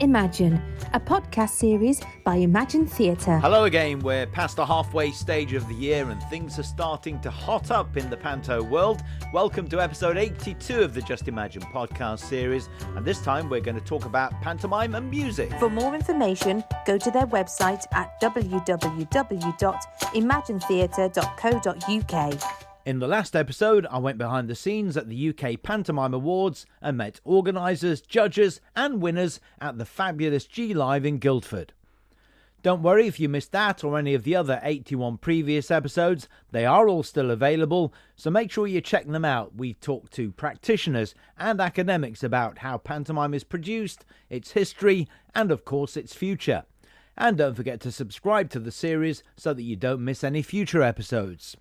Imagine, a podcast series by Imagine Theatre. Hello again, we're past the halfway stage of the year and things are starting to hot up in the panto world. Welcome to episode 82 of the Just Imagine podcast series, and this time we're going to talk about pantomime and music. For more information, go to their website at www.imaginetheatre.co.uk. In the last episode, I went behind the scenes at the UK Pantomime Awards and met organisers, judges and winners at the fabulous G Live in Guildford. Don't worry if you missed that or any of the other 81 previous episodes, they are all still available, so make sure you check them out. We talk to practitioners and academics about how pantomime is produced, its history and of course its future. And don't forget to subscribe to the series so that you don't miss any future episodes.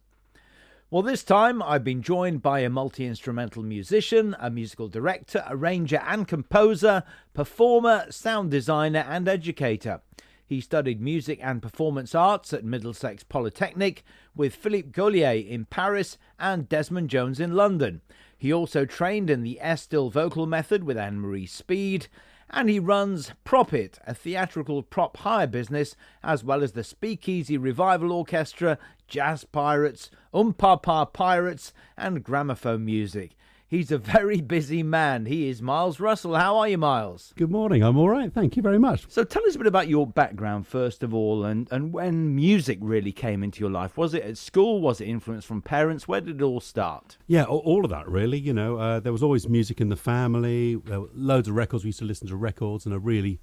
Well, this time I've been joined by a multi-instrumental musician, a musical director, arranger and composer, performer, sound designer and educator. He studied music and performance arts at Middlesex Polytechnic with Philippe Gaulier in Paris and Desmond Jones in London. He also trained in the Estill vocal method with Anne-Marie Speed, and he runs Prop It, a theatrical prop hire business, as well as the Speakeasy Revival Orchestra, Jazz Pirates, Papa Pirates and Gramophone Music. He's a very busy man. He is Miles Russell. How are you, Miles? Good morning. I'm all right. Thank you very much. So tell us a bit about your background, first of all, and when music really came into your life. Was it at school? Was it influence from parents? Where did it all start? Yeah, all of that, really. You know, there was always music in the family. There were loads of records. We used to listen to records and a really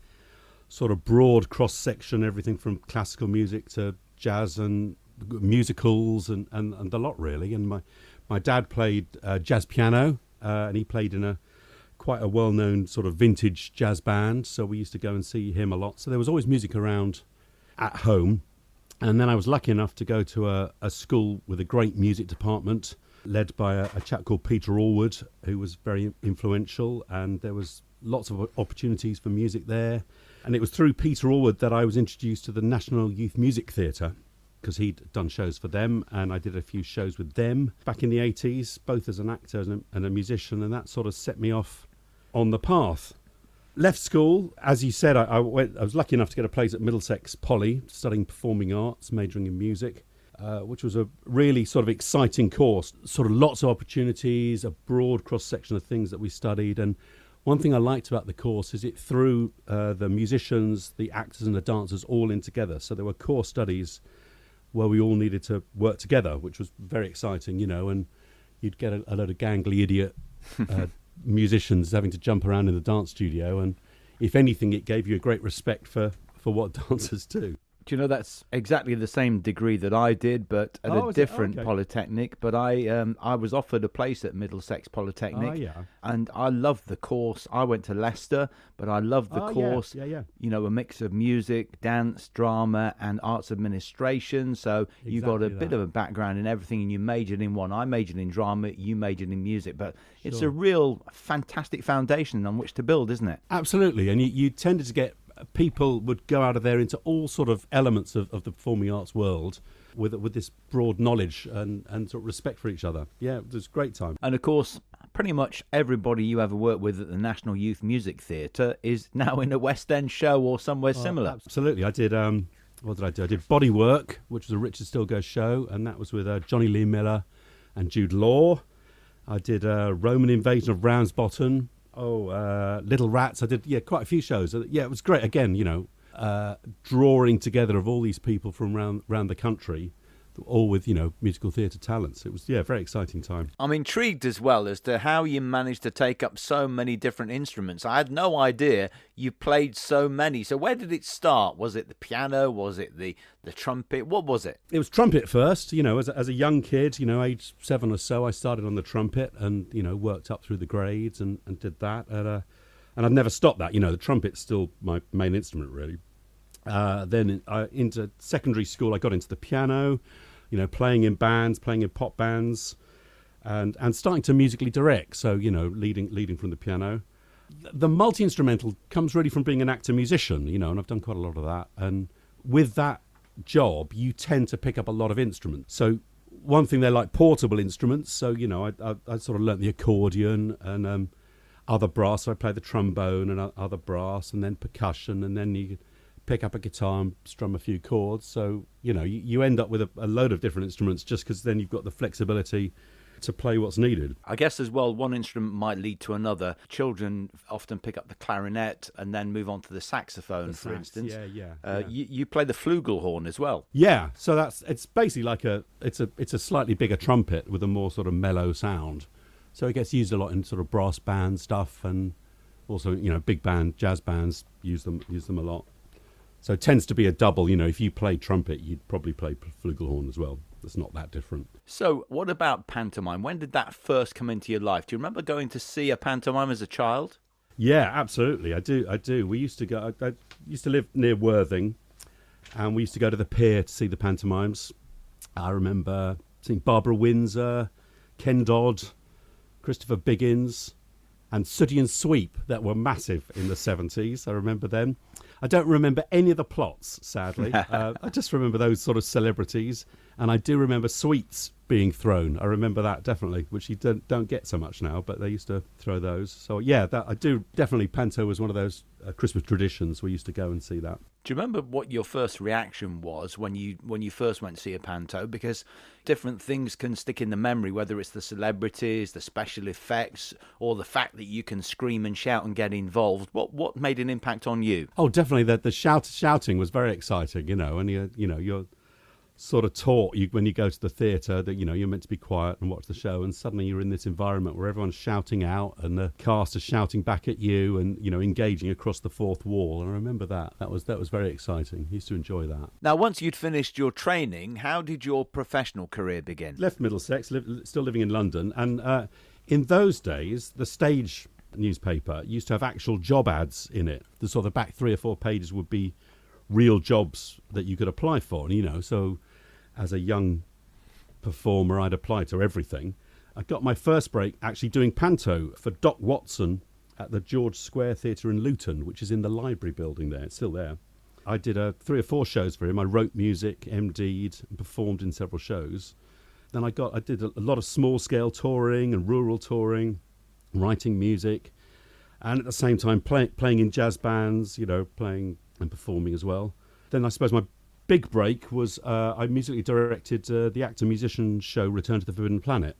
sort of broad cross-section, everything from classical music to jazz and musicals and the lot, really. And my dad played jazz piano, and he played in quite a well-known sort of vintage jazz band, so we used to go and see him a lot. So there was always music around at home. And then I was lucky enough to go to a school with a great music department, led by a chap called Peter Allwood, who was very influential, and there was lots of opportunities for music there. And it was through Peter Allwood that I was introduced to the National Youth Music Theatre, because he'd done shows for them, and I did a few shows with them back in the 80s, both as an actor and a musician, and that sort of set me off on the path. Left school, as you said, I was lucky enough to get a place at Middlesex Poly, studying performing arts, majoring in music, which was a really sort of exciting course, sort of lots of opportunities, a broad cross-section of things that we studied, and one thing I liked about the course is it threw the musicians, the actors and the dancers all in together, so there were core studies where we all needed to work together, which was very exciting, you know, and you'd get a load of gangly idiot musicians having to jump around in the dance studio, and if anything, it gave you a great respect for what dancers do. Do you know, that's exactly the same degree that I did, but at a different polytechnic. But I was offered a place at Middlesex Polytechnic, and I loved the course. I went to Leicester, but I loved the course. Yeah. You know, a mix of music, dance, drama, and arts administration. So you got a bit of a background in everything, and you majored in one. I majored in drama, you majored in music, but it's a real fantastic foundation on which to build, isn't it? Absolutely, and you tended to get people would go out of there into all sort of elements of the performing arts world with this broad knowledge and sort of respect for each other. Yeah, it was a great time. And of course, pretty much everybody you ever worked with at the National Youth Music Theatre is now in a West End show or somewhere similar. Absolutely. I did, what did I do? I did Bodywork, which was a Richard Stilgoe show, and that was with Johnny Lee Miller and Jude Law. I did Roman Invasion of Ramsbottom. Little Rats. I did, quite a few shows. Yeah, it was great. Again, you know, drawing together of all these people from around the country, all with, you know, musical theatre talents. It was, a very exciting time. I'm intrigued as well as to how you managed to take up so many different instruments. I had no idea you played so many. So where did it start? Was it the piano? Was it the trumpet? What was it? It was trumpet first. You know, as a young kid, you know, age 7 or so, I started on the trumpet and, you know, worked up through the grades and did that. And I've never stopped that. You know, the trumpet's still my main instrument, really. Then into secondary school, I got into the piano, you know, playing in bands, playing in pop bands, and starting to musically direct. So, you know, leading from the piano. The multi-instrumental comes really from being an actor-musician, you know, and I've done quite a lot of that. And with that job, you tend to pick up a lot of instruments. So one thing, they're like portable instruments. So, you know, I sort of learnt the accordion, and other brass. So I play the trombone and other brass, and then percussion, and then you pick up a guitar and strum a few chords. So, you end up with a load of different instruments just because then you've got the flexibility to play what's needed. I guess as well, one instrument might lead to another. Children often pick up the clarinet and then move on to the saxophone, for instance. Yeah. You play the flugelhorn as well. Yeah, so it's basically like it's a slightly bigger trumpet with a more sort of mellow sound. So it gets used a lot in sort of brass band stuff, and also big band jazz bands use them a lot. So it tends to be a double. If you play trumpet, you'd probably play flugelhorn as well. It's not that different. So what about pantomime? When did that first come into your life? Do you remember going to see a pantomime as a child? Yeah, absolutely. I do. We used to go. I used to live near Worthing, and we used to go to the pier to see the pantomimes. I remember seeing Barbara Windsor, Ken Dodd, Christopher Biggins, and Sooty and Sweep that were massive in the 70s. I remember them. I don't remember any of the plots, sadly. I just remember those sort of celebrities. And I do remember sweets being thrown. I remember that definitely, which you don't get so much now, but they used to throw those. So yeah, that I do definitely. Panto was one of those Christmas traditions. We used to go and see that. Do you remember what your first reaction was when you first went to see a panto? Because different things can stick in the memory, whether it's the celebrities, the special effects, or the fact that you can scream and shout and get involved. What made an impact on you? Oh, definitely. The shouting was very exciting. And you're sort of taught when you go to the theatre that you're meant to be quiet and watch the show, and suddenly you're in this environment where everyone's shouting out and the cast is shouting back at you and engaging across the fourth wall. And I remember that was very exciting. I used to enjoy that. Now, once you'd finished your training, how did your professional career begin? Left Middlesex, still living in London, and in those days the stage newspaper used to have actual job ads in it. The sort of back 3 or 4 pages would be real jobs that you could apply for, and so as a young performer, I'd apply to everything. I got my first break actually doing panto for Doc Watson at the George Square Theatre in Luton, which is in the library building there. It's still there. I did 3 or 4 shows for him. I wrote music, MD'd, and performed in several shows. Then I did a lot of small-scale touring and rural touring, writing music, and at the same time playing in jazz bands, playing and performing as well. Then I suppose my big break was I musically directed the actor-musician show Return to the Forbidden Planet,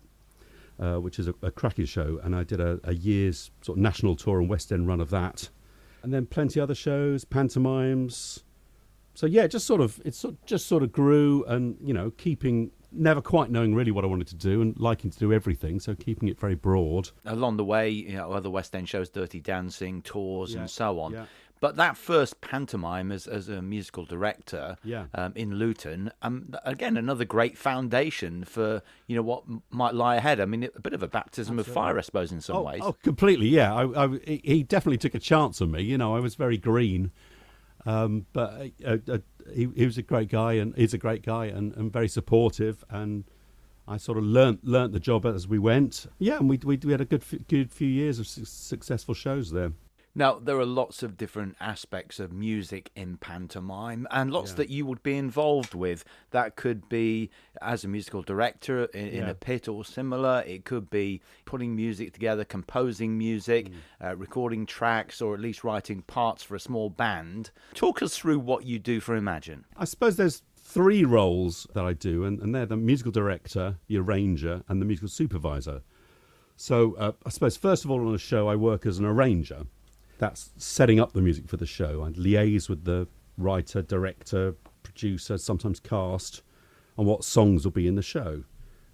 which is a cracking show, and I did a year's sort of national tour and West End run of that, and then plenty of other shows, pantomimes. So yeah, it just sort of grew, and keeping never quite knowing really what I wanted to do and liking to do everything, so keeping it very broad. Along the way, other West End shows, Dirty Dancing, tours, and so on. Yeah. But that first pantomime as a musical director in Luton, again, another great foundation for what might lie ahead. I mean, a bit of a baptism of fire, I suppose, in some ways. Oh, completely, yeah. He definitely took a chance on me. I was very green, but he was a great guy, and is a great guy, and very supportive. And I sort of learnt the job as we went. Yeah, and we had a good few years of successful shows there. Now, there are lots of different aspects of music in pantomime, and lots that you would be involved with. That could be as a musical director in a pit or similar. It could be putting music together, composing music, recording tracks, or at least writing parts for a small band. Talk us through what you do for Imagine. I suppose there's 3 roles that I do, and they're the musical director, the arranger, and the musical supervisor. So I suppose, first of all, on a show, I work as an arranger. That's setting up the music for the show. I liaise with the writer, director, producer, sometimes cast, on what songs will be in the show.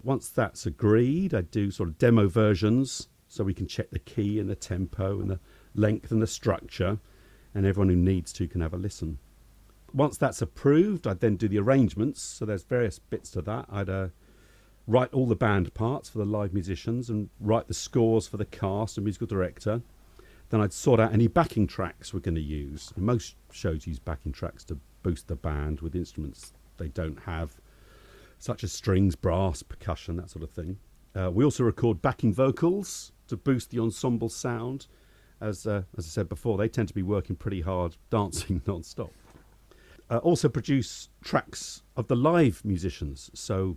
Once that's agreed, I do sort of demo versions so we can check the key and the tempo and the length and the structure, and everyone who needs to can have a listen. Once that's approved, I then do the arrangements. So there's various bits to that. I'd write all the band parts for the live musicians and write the scores for the cast and musical director. Then I'd sort out any backing tracks we're going to use. Most shows use backing tracks to boost the band with instruments they don't have, such as strings, brass, percussion, that sort of thing. We also record backing vocals to boost the ensemble sound. As I said before, they tend to be working pretty hard, dancing non-stop. Also produce tracks of the live musicians. So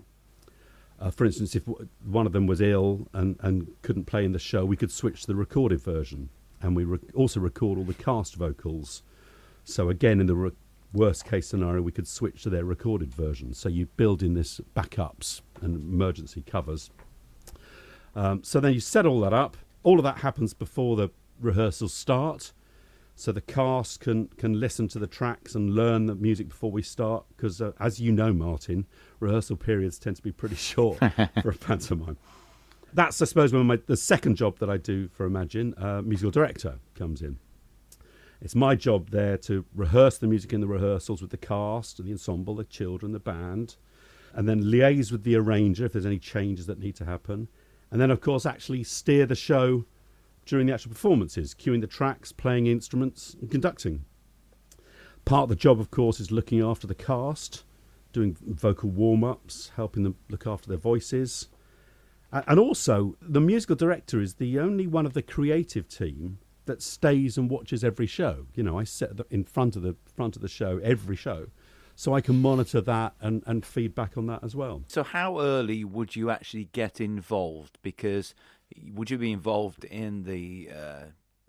For instance, if one of them was ill and couldn't play in the show, we could switch to the recorded version. And we also record all the cast vocals. So again, in the worst case scenario, we could switch to their recorded version. So you build in this backups and emergency covers. So then you set all that up. All of that happens before the rehearsals start. So the cast can listen to the tracks and learn the music before we start. Because as you know, Martin, rehearsal periods tend to be pretty short for a pantomime. That's, I suppose, when the second job that I do for Imagine, musical director, comes in. It's my job there to rehearse the music in the rehearsals with the cast, the ensemble, the children, the band, and then liaise with the arranger if there's any changes that need to happen. And then, of course, actually steer the show during the actual performances, cueing the tracks, playing instruments, and conducting. Part of the job, of course, is looking after the cast, doing vocal warm-ups, helping them look after their voices. And also, the musical director is the only one of the creative team that stays and watches every show. You know, I sit in front of the show, every show, so I can monitor that and feed back on that as well. So how early would you actually get involved? Because would you be involved in the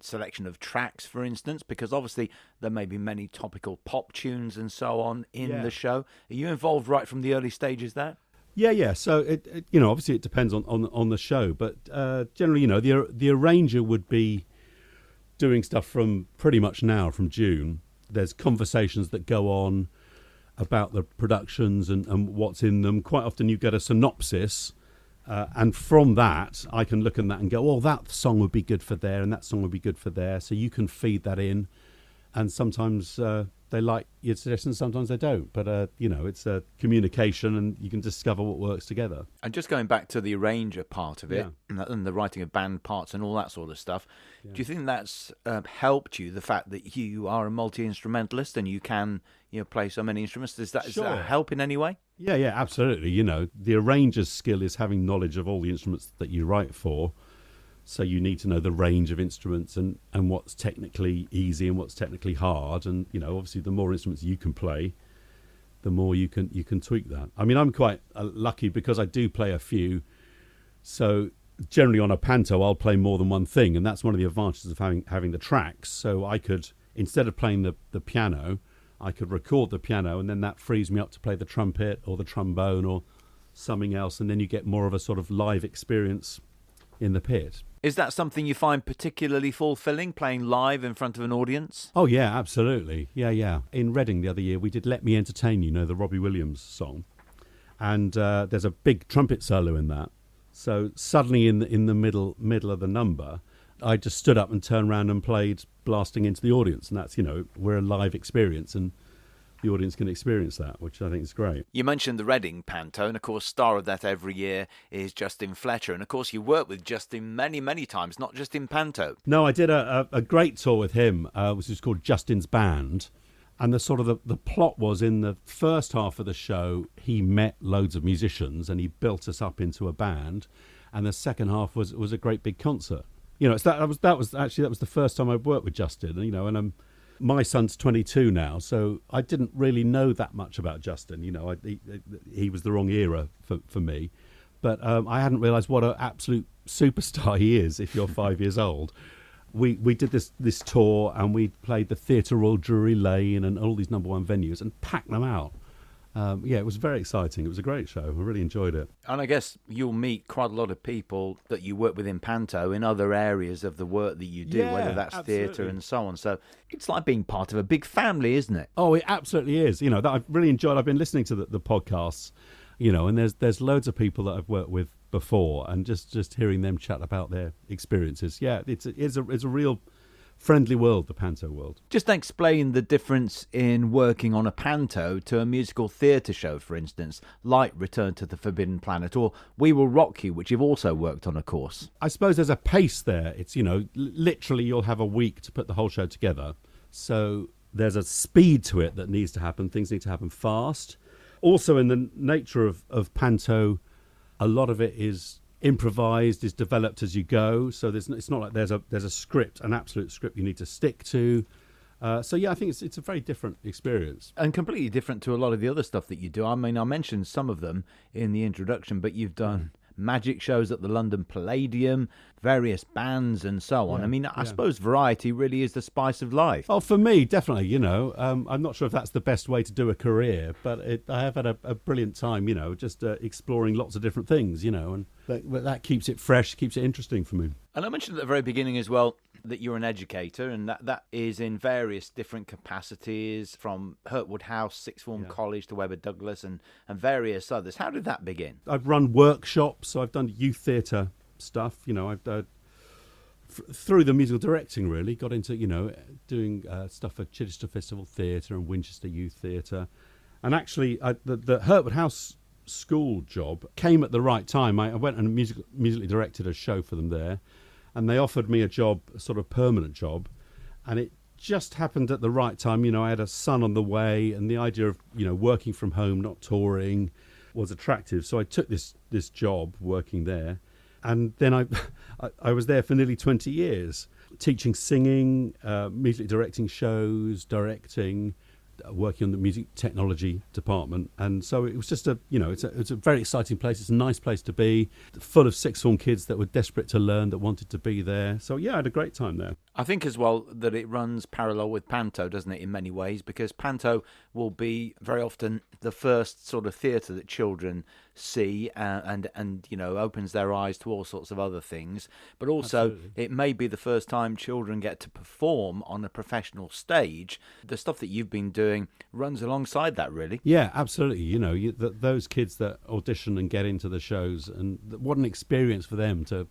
selection of tracks, for instance? Because obviously there may be many topical pop tunes and so on in the show. Are you involved right from the early stages there? Yeah. So it obviously it depends on the show, but generally, the arranger would be doing stuff from pretty much now, from June. There's conversations that go on about the productions and what's in them. Quite often you get a synopsis, and from that I can look at that and go, oh, that song would be good for there and that song would be good for there. So you can feed that in, and sometimes they like your suggestions, sometimes they don't. But, it's a communication and you can discover what works together. And just going back to the arranger part of it and the writing of band parts and all that sort of stuff, do you think that's helped you, the fact that you are a multi-instrumentalist and you can play so many instruments? Does that help in any way? Yeah, absolutely. The arranger's skill is having knowledge of all the instruments that you write for. So you need to know the range of instruments and what's technically easy and what's technically hard. And, obviously the more instruments you can play, the more you can tweak that. I mean, I'm quite lucky because I do play a few. So generally on a panto, I'll play more than one thing. And that's one of the advantages of having the tracks. So I could, instead of playing the piano, I could record the piano, and then that frees me up to play the trumpet or the trombone or something else. And then you get more of a sort of live experience in the pit. Is that something you find particularly fulfilling, playing live in front of an audience? Oh, yeah, absolutely. Yeah. In Reading the other year, we did Let Me Entertain You, the Robbie Williams song. And there's a big trumpet solo in that. So suddenly in the middle of the number, I just stood up and turned around and played blasting into the audience. And that's, we're a live experience and the audience can experience that, which I think is great. You mentioned the Reading Panto, and of course, star of that every year is Justin Fletcher. And of course, you worked with Justin many, many times, not just in Panto. No, I did a great tour with him, which was called Justin's Band. And the plot was, in the first half of the show, he met loads of musicians and he built us up into a band. And the second half was a great big concert. So that was the first time I worked with Justin. And my son's 22 now, so I didn't really know that much about Justin. He was the wrong era for me. But I hadn't realised what an absolute superstar he is if you're 5 years old. We did this tour, and we played the Theatre Royal Drury Lane and all these #1 venues and packed them out. It was very exciting. It was a great show. I really enjoyed it. And I guess you'll meet quite a lot of people that you work with in Panto in other areas of the work that you do, whether that's theatre and so on. So it's like being part of a big family, isn't it? Oh, it absolutely is. That I've really enjoyed. I've been listening to the podcasts, and there's loads of people that I've worked with before, and just hearing them chat about their experiences. Yeah, it's a real friendly world, the panto world. Just explain the difference in working on a panto to a musical theatre show, for instance, like Return to the Forbidden Planet or We Will Rock You, which you've also worked on, of course. I suppose there's a pace there. It's, literally you'll have a week to put the whole show together. So there's a speed to it that needs to happen. Things need to happen fast. Also, in the nature of panto, a lot of it is improvised, is developed as you go. So it's not like there's a script, an absolute script you need to stick to. So yeah, I think it's a very different experience. And completely different to a lot of the other stuff that you do. I mean, I mentioned some of them in the introduction, but you've done magic shows at the London Palladium, various bands and so on. Yeah, I mean, I suppose variety really is the spice of life. Oh, for me, definitely, I'm not sure if that's the best way to do a career, but I have had a brilliant time, just exploring lots of different things, and that keeps it fresh, keeps it interesting for me. And I mentioned at the very beginning as well that you're an educator, and that is in various different capacities, from Hurtwood House, Sixth Form College to Webber Douglas and various others. How did that begin? I've run workshops, so I've done youth theatre stuff, I've through the musical directing really got into, doing stuff for Chichester Festival Theatre and Winchester Youth Theatre. And actually, the Hurtwood House school job came at the right time. I went and musically directed a show for them there, and they offered me a job, a sort of permanent job, and it just happened at the right time. I had a son on the way, and the idea of working from home, not touring, was attractive. So I took this job working there, and then I was there for nearly 20 years, teaching singing, musically directing shows, directing, working on the music technology department. And so it was just it's a very exciting place. It's a nice place to be, full of sixth form kids that were desperate to learn, that wanted to be there. So yeah, I had a great time there. I think as well that it runs parallel with panto, doesn't it, in many ways, because panto will be very often the first sort of theatre that children see and opens their eyes to all sorts of other things. But also Absolutely. It may be the first time children get to perform on a professional stage. The stuff that you've been doing runs alongside that, really. Yeah, absolutely. Those kids that audition and get into the shows, and what an experience for them to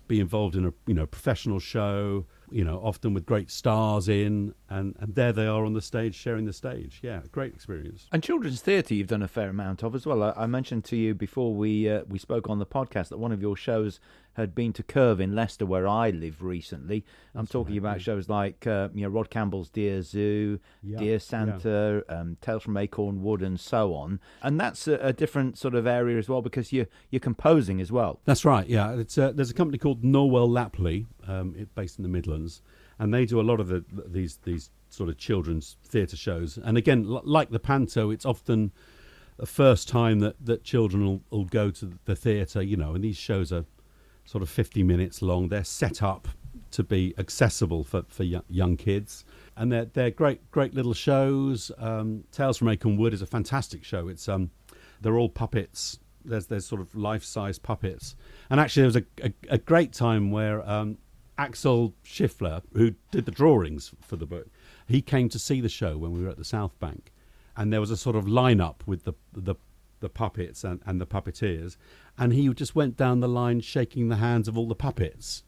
be involved in a professional show, often with great stars in, and there they are on the stage, sharing the stage. Yeah, great experience. And children's theatre you've done a fair amount of as well. I mentioned to you before we spoke on the podcast that one of your shows had been to Curve in Leicester, where I live recently. I'm talking about shows like Rod Campbell's Dear Zoo, Dear Santa, Tales from Acorn Wood, and so on. And that's a different sort of area as well, because you're composing as well. That's right. Yeah, there's a company called Norwell Lapley, based in the Midlands, and they do a lot of these sort of children's theatre shows. And again, like the panto, it's often the first time that children will go to the theatre. And these shows are sort of 50 minutes long. They're set up to be accessible for young kids, and they're great little shows. Tales from Acorn Wood is a fantastic show. It's they're all puppets. There's sort of life-size puppets, and actually there was a great time where Axel Schiffler, who did the drawings for the book, he came to see the show when we were at the South Bank, and there was a sort of line-up with the puppets and the puppeteers, and he just went down the line shaking the hands of all the puppets.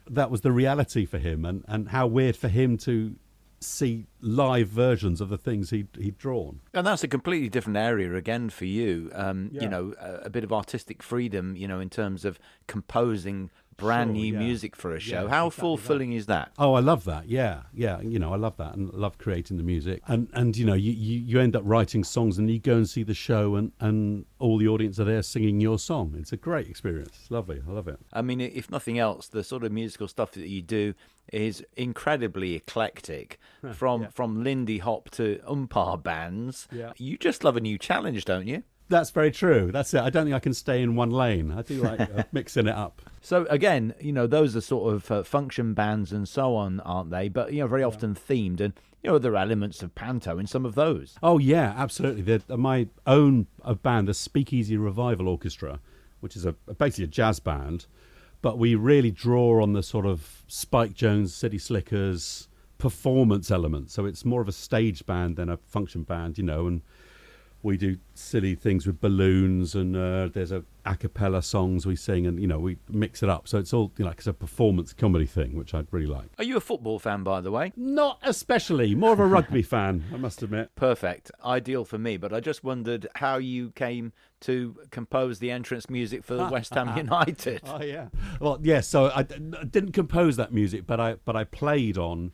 That was the reality for him, and how weird for him to see live versions of the things he'd drawn. And that's a completely different area again for you. A bit of artistic freedom, in terms of composing brand new music for a show. How exactly fulfilling is that? Oh, I love that. Yeah. I love that, and love creating the music. And you end up writing songs, and you go and see the show, and all the audience are there singing your song. It's a great experience. It's lovely. I love it. I mean, if nothing else, the sort of musical stuff that you do is incredibly eclectic, from Lindy Hop to umpire bands. Yeah. You just love a new challenge, don't you? That's very true. That's it. I don't think I can stay in one lane. I do like mixing it up. So again, those are sort of function bands and so on, aren't they? But very often themed, and there are elements of panto in some of those. Oh yeah, absolutely. My own band, the Speakeasy Revival Orchestra, which is basically a jazz band, but we really draw on the sort of Spike Jones, City Slickers performance element. So it's more of a stage band than a function band, and we do silly things with balloons, and there's a cappella songs we sing, and we mix it up. So it's all it's a performance comedy thing, which I'd really like. Are you a football fan, by the way? Not especially. More of a rugby fan, I must admit. Perfect, ideal for me. But I just wondered how you came to compose the entrance music for West Ham United. Oh yeah. Well, yeah. So I didn't compose that music, but I played on.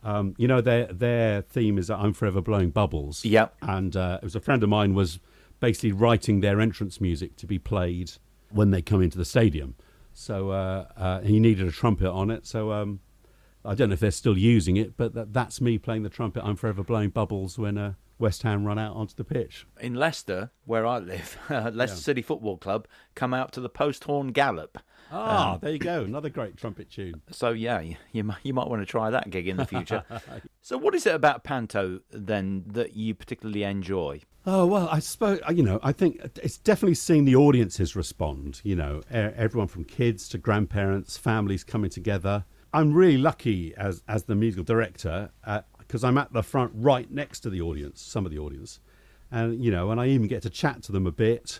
Their theme is I'm Forever Blowing Bubbles. Yep. And it was a friend of mine was basically writing their entrance music to be played when they come into the stadium. So he needed a trumpet on it. So I don't know if they're still using it, but that's me playing the trumpet. I'm forever blowing bubbles when West Ham run out onto the pitch. In Leicester, where I live, Leicester City Football Club come out to the post horn gallop. There you go. Another great trumpet tune. So, yeah, you might want to try that gig in the future. So what is it about panto, then, that you particularly enjoy? Oh, well, I suppose, I think it's definitely seeing the audiences respond, everyone from kids to grandparents, families coming together. I'm really lucky as the musical director because I'm at the front right next to the audience, some of the audience. And, and I even get to chat to them a bit.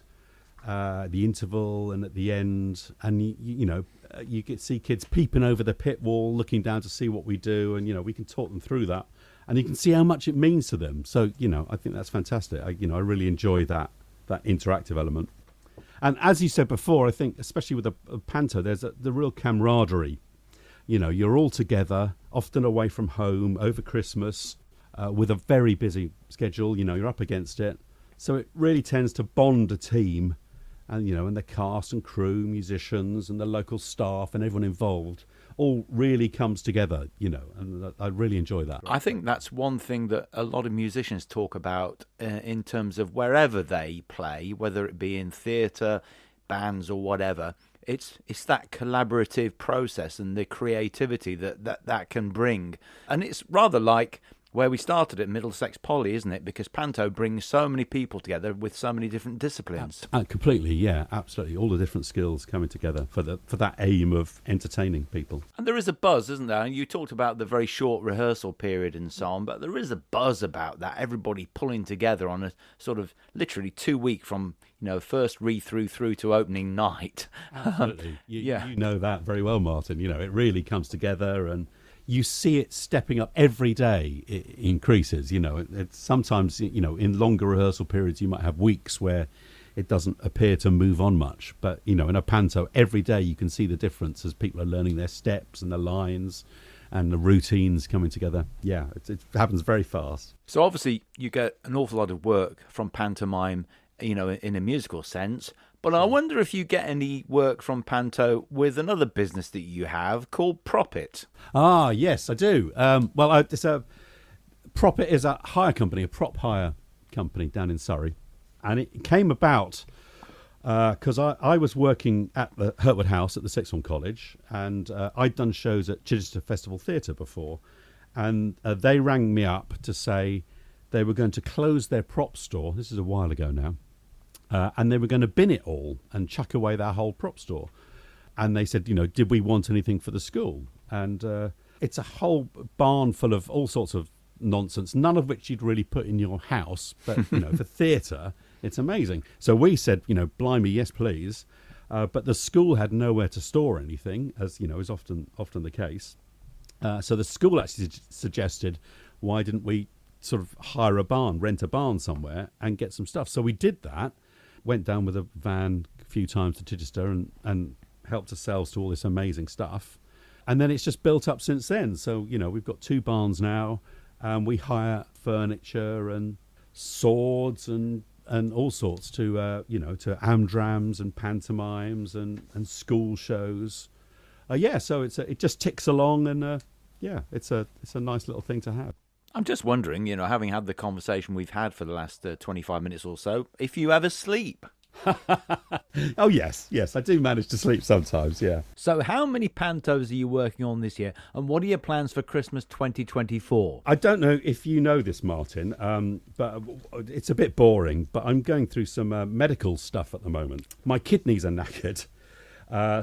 The interval and at the end, and you get see kids peeping over the pit wall, looking down to see what we do, and we can talk them through that, and you can see how much it means to them. So I think that's fantastic. I really enjoy that interactive element. And as you said before, I think especially with a panto, there's the real camaraderie. You're all together, often away from home over Christmas, with a very busy schedule. You're up against it, so it really tends to bond a team. And, and the cast and crew, musicians and the local staff and everyone involved all really comes together, and I really enjoy that. I think that's one thing that a lot of musicians talk about in terms of wherever they play, whether it be in theatre, bands or whatever. It's that collaborative process and the creativity that can bring. And it's rather like where we started at Middlesex Poly, isn't it? Because panto brings so many people together with so many different disciplines. Completely, yeah, absolutely. All the different skills coming together for that aim of entertaining people. And there is a buzz, isn't there? And you talked about the very short rehearsal period and so on, but there is a buzz about that. Everybody pulling together on a sort of literally 2 week from first read-through to opening night. Absolutely. You know that very well, Martin. It really comes together, and you see it stepping up every day. It increases. It's sometimes in longer rehearsal periods you might have weeks where it doesn't appear to move on much, but in a panto every day you can see the difference as people are learning their steps and the lines and the routines coming together. Yeah, it happens very fast. So obviously you get an awful lot of work from pantomime, in a musical sense. But I wonder if you get any work from panto with another business that you have called Propit. Ah, yes, I do. Propit is a hire company, a prop hire company down in Surrey. And it came about because I was working at the Hertford House at the Sixth Form College, and I'd done shows at Chichester Festival Theatre before. And they rang me up to say they were going to close their prop store. This is a while ago now. And they were going to bin it all and chuck away their whole prop store. And they said, did we want anything for the school? And it's a whole barn full of all sorts of nonsense, none of which you'd really put in your house. But, for theatre, it's amazing. So we said, blimey, yes, please. But the school had nowhere to store anything, as, is often the case. So the school actually suggested, why didn't we sort of hire a barn, rent a barn somewhere and get some stuff? So we did that. Went down with a van a few times to Chichester and helped ourselves to all this amazing stuff. And then it's just built up since then. So, we've got 2 barns now, and we hire furniture and swords and all sorts to, to amdrams and pantomimes and school shows. So it just ticks along, and it's a nice little thing to have. I'm just wondering, having had the conversation we've had for the last 25 minutes or so, if you ever sleep. Oh, yes, I do manage to sleep sometimes, yeah. So how many pantos are you working on this year, and what are your plans for Christmas 2024? I don't know if you know this, Martin, but it's a bit boring, but I'm going through some medical stuff at the moment. My kidneys are knackered,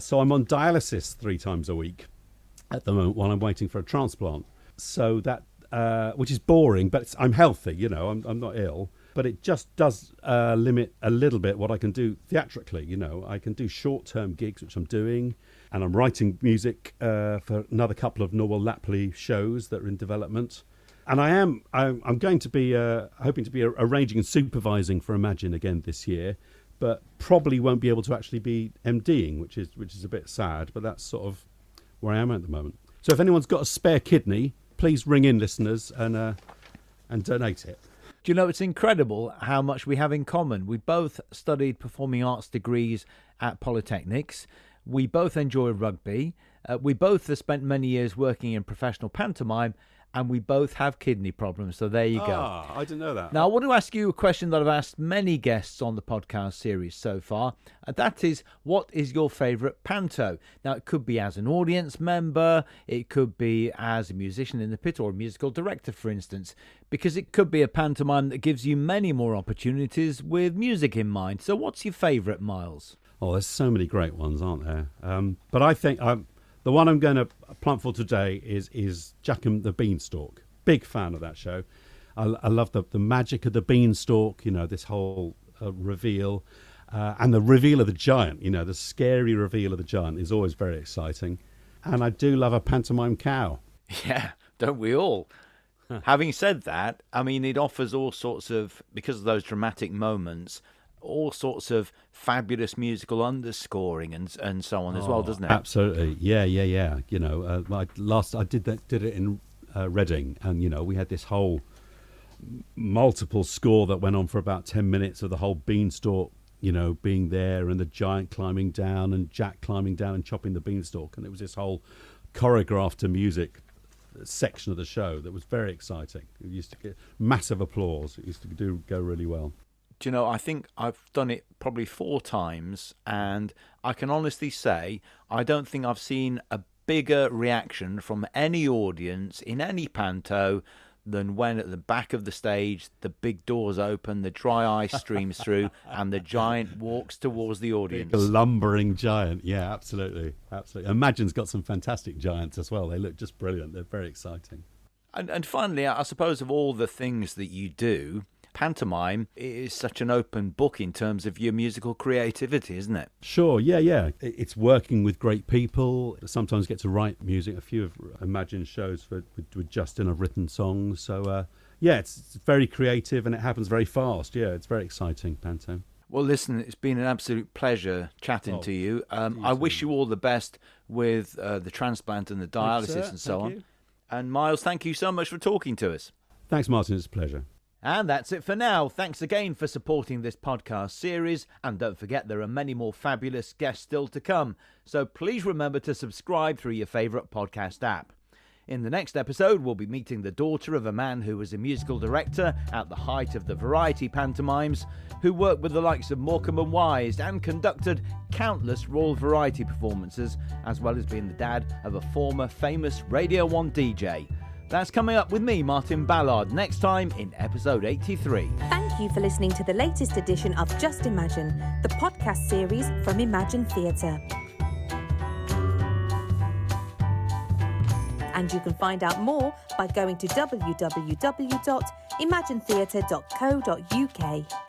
so I'm on dialysis 3 times a week at the moment while I'm waiting for a transplant. So that which is boring, but I'm healthy, I'm not ill, but it just does limit a little bit what I can do theatrically. I can do short-term gigs, which I'm doing, and I'm writing music for another couple of Norwell Lapley shows that are in development. And I'm going to be hoping to be arranging and supervising for Imagine again this year, but probably won't be able to actually be MDing, which is a bit sad, but that's sort of where I am at the moment. So if anyone's got a spare kidney, please ring in, listeners, and donate it. Do you know, it's incredible how much we have in common. We both studied performing arts degrees at polytechnics. We both enjoy rugby. We both have spent many years working in professional pantomime, and we both have kidney problems. So there you go. Ah, I didn't know that. Now, I want to ask you a question that I've asked many guests on the podcast series so far, and that is, what is your favourite panto? Now, it could be as an audience member, it could be as a musician in the pit or a musical director, for instance, because it could be a pantomime that gives you many more opportunities with music in mind. So what's your favourite, Miles? Oh, there's so many great ones, aren't there? But I think the one I'm going to plump for today is Jack and the Beanstalk. Big fan of that show. I love the magic of the beanstalk, this whole reveal. And the reveal of the giant, the scary reveal of the giant is always very exciting. And I do love a pantomime cow. Yeah, don't we all? Having said that, I mean, it offers all sorts of, because of those dramatic moments, all sorts of fabulous musical underscoring and so on as well, doesn't it? Absolutely, yeah. I did it in Reading, and we had this whole multiple score that went on for about 10 minutes of the whole beanstalk, being there, and the giant climbing down, and Jack climbing down and chopping the beanstalk, and it was this whole choreographed to music section of the show that was very exciting. It used to get massive applause. It used to go really well. Do you know, I think I've done it probably 4 times, and I can honestly say I don't think I've seen a bigger reaction from any audience in any panto than when at the back of the stage the big doors open, the dry ice streams through, and the giant walks towards the audience. Big lumbering giant, yeah, absolutely. Imagine's got some fantastic giants as well. They look just brilliant. They're very exciting. And finally, I suppose of all the things that you do, pantomime is such an open book in terms of your musical creativity, isn't it? Sure, yeah. It's working with great people. Sometimes get to write music. A few of Imagine's shows with Justin have written songs. So, it's very creative and it happens very fast. Yeah, it's very exciting, panto. Well, listen, it's been an absolute pleasure chatting to you. I wish you all the best with the transplant and the dialysis and so on. You. And Miles, thank you so much for talking to us. Thanks, Martin. It's a pleasure. And that's it for now. Thanks again for supporting this podcast series. And don't forget, there are many more fabulous guests still to come. So please remember to subscribe through your favourite podcast app. In the next episode, we'll be meeting the daughter of a man who was a musical director at the height of the variety pantomimes, who worked with the likes of Morecambe and Wise and conducted countless Royal Variety performances, as well as being the dad of a former famous Radio 1 DJ. That's coming up with me, Martin Ballard, next time in episode 83. Thank you for listening to the latest edition of Just Imagine, the podcast series from Imagine Theatre. And you can find out more by going to www.imaginetheatre.co.uk.